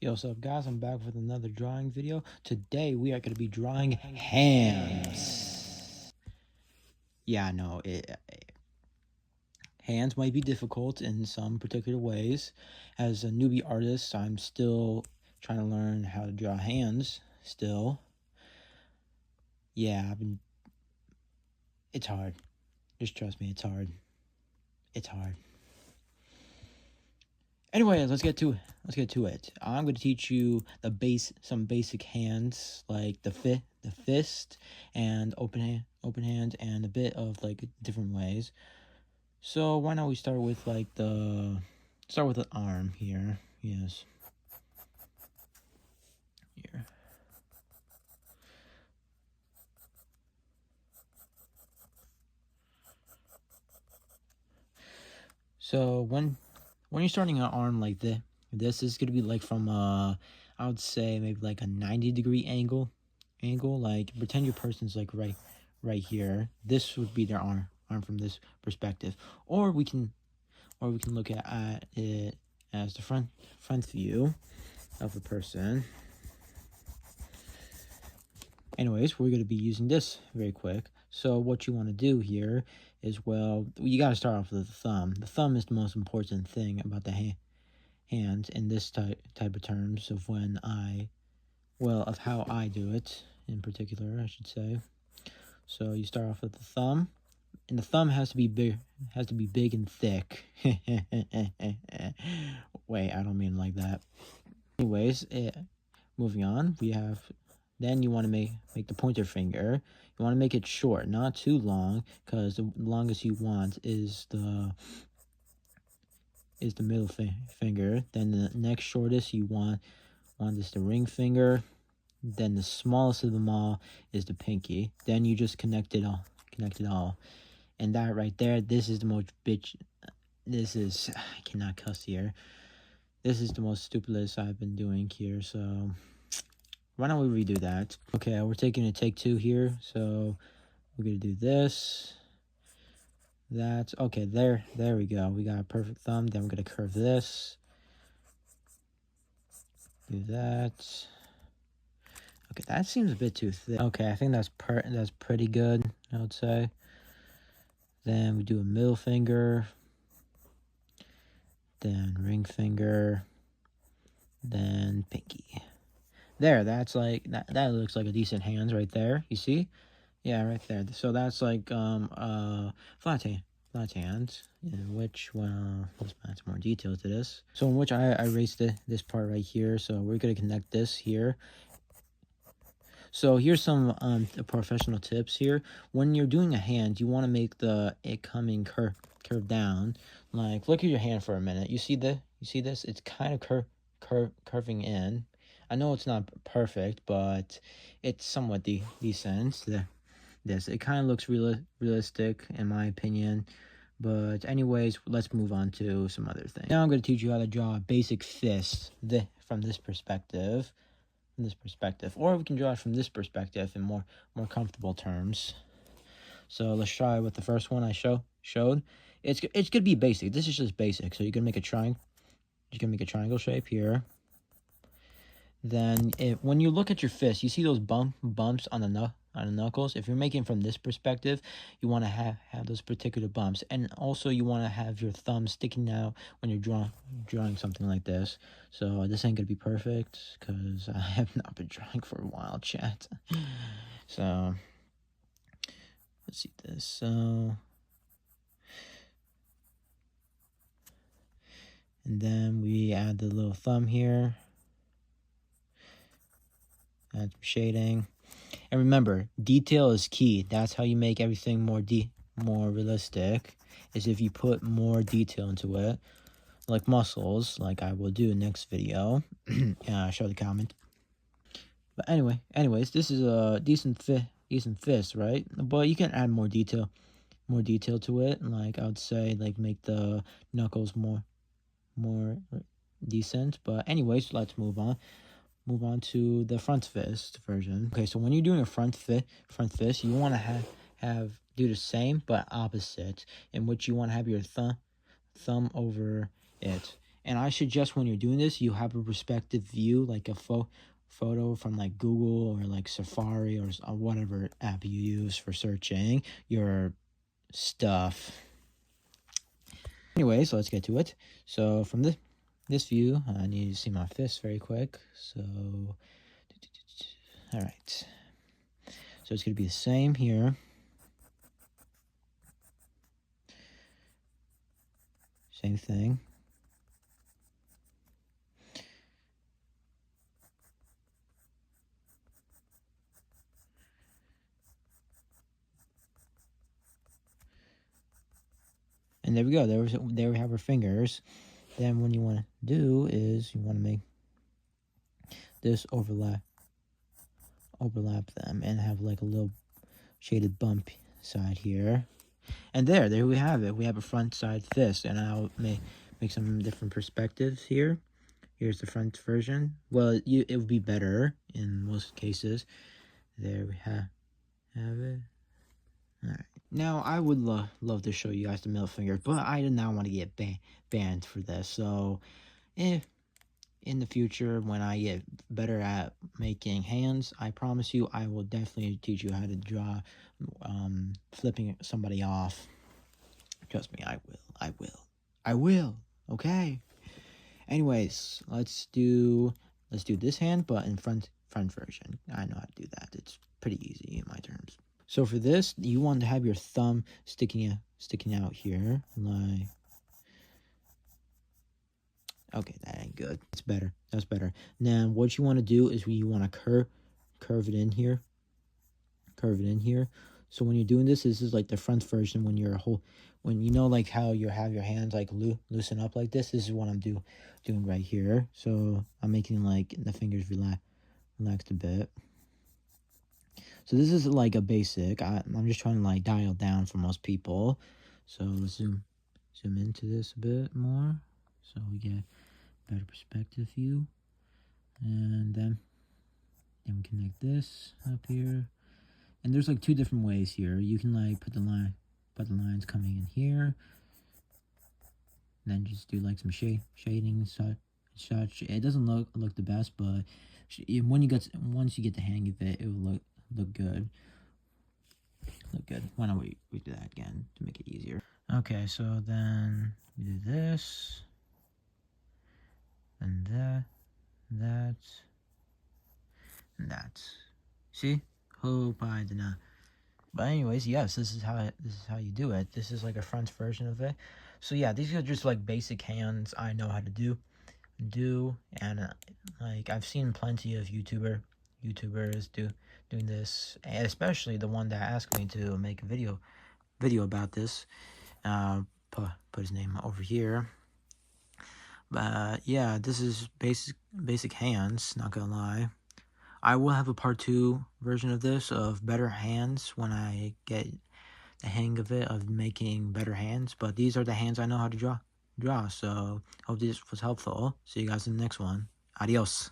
Yo, what's up guys, I'm back with another drawing video. Today we are going to be drawing hands. Yeah, I know, hands might be difficult in some particular ways. As a newbie artist, I'm still trying to learn how to draw hands still. Yeah, it's hard. Just trust me, it's hard. It's hard. Anyway, let's get to it. I'm going to teach you some basic hands, like the fist, and open hand, and a bit of like different ways. So why not we start with like the arm here? Yes, here. So when you're starting an arm like this is gonna be like from I would say maybe like a 90-degree angle. Like pretend your person's like right here. This would be their arm from this perspective, or we can look at it as the front view of a person. Anyways, we're going to be using this very quick. So what you want to do here is, well, you got to start off with the thumb. The thumb is the most important thing about the hand in this type of terms of of how I do it in particular, I should say. So you start off with the thumb, and the thumb has to be big, and thick. Wait, I don't mean like that. Anyways, moving on, then you want to make the pointer finger. You want to make it short, not too long, because the longest you want is the middle finger. Then the next shortest you want is the ring finger. Then the smallest of them all is the pinky. Then you just connect it all. And that right there, this is the most I cannot cuss here. This is the most stupidest I've been doing here, so why don't we redo that? Okay, we're taking a take 2 here, so we're gonna do this. That's okay. There we go. We got a perfect thumb. Then we're gonna curve this. Do that. Okay, that seems a bit too thick. Okay, I think that's pretty good, I would say. Then we do a middle finger. Then ring finger. Then pinky. There, that's like that looks like a decent hands right there. You see? Yeah, right there. So that's like flat hands, in which, well, let's add some more detail to this. So in which I erased this part right here. So we're gonna connect this here. So here's some professional tips here. When you're doing a hand, you want to make it coming curve down. Like, look at your hand for a minute. You see this? It's kind of curving in. I know it's not perfect, but it's somewhat decent. It kind of looks realistic in my opinion. But anyways, let's move on to some other things. Now I'm going to teach you how to draw a basic fist from this perspective. Or we can draw it from this perspective in more comfortable terms. So let's try with the first one I showed. It's gonna be basic. This is just basic. So you're gonna make a triangle. You're gonna make a triangle shape here. Then when you look at your fist, you see those bumps on the knuckles. If you're making from this perspective, you want to have those particular bumps, and also you want to have your thumb sticking out when you're drawing something like this. So this ain't gonna be perfect because I have not been drawing for a while, chat. So let's see this. So and then we add the little thumb here. Add some shading. And remember, detail is key. That's how you make everything more realistic, is if you put more detail into it, like muscles, like I will do in next video. Show the comment. But anyways, this is a decent fist, right? But you can add more detail to it. Like I would say, like make the knuckles more decent. But anyways, let's move on to the front fist version. Okay, so when you're doing a front fist, you want to do the same but opposite, in which you want to have your thumb over it, And I suggest when you're doing this, you have a perspective view, like a photo from like Google or like Safari or whatever app you use for searching your stuff. Anyway, so let's get to it. So from this view, I need to see my fist very quick. So, all right. So it's going to be the same here. Same thing. And there we go. There we have our fingers. Then what you want to do is you want to make this overlap them and have like a little shaded bump side here. And there we have it. We have a front side fist, and I'll make some different perspectives here. Here's the front version. Well, it would be better in most cases. There we have it. All right. Now, I would love to show you guys the middle finger, but I did not want to get banned for this. So, if in the future, when I get better at making hands, I promise you, I will definitely teach you how to draw flipping somebody off. Trust me, I will. Okay. Anyways, let's do this hand, but in front version. I know how to do that. It's pretty easy in my terms. So for this, you want to have your thumb sticking out here, like. Okay, that ain't good. It's better. That's better. Now, what you want to do is you want to curve it in here. Curve it in here. So when you're doing this is like the front version. When you're when you know like how you have your hands like loosen up like this. This is what I'm doing right here. So I'm making like the fingers relaxed a bit. So this is like a basic. I'm just trying to like dial down for most people. So let's zoom into this a bit more. So we get better perspective view, and then we connect this up here, and there's like two different ways here. You can like put the lines coming in here, and then just do like some shading such. It doesn't look the best, but once you get the hang of it, it will look good. Why don't we do that again to make it easier? Okay, so then we do this and that. See? Hope I did not. But anyways, yes, this is how you do it. This is like a front version of it. So yeah, these are just like basic hands I know how to do, and like I've seen plenty of YouTubers doing this, and especially the one that asked me to make a video about this. Put his name over here. But yeah, this is basic hands, not gonna lie. I will have a part 2 version of this, of better hands, when I get the hang of it, of making better hands. But these are the hands I know how to draw. So hope this was helpful. See you guys in the next one. Adios.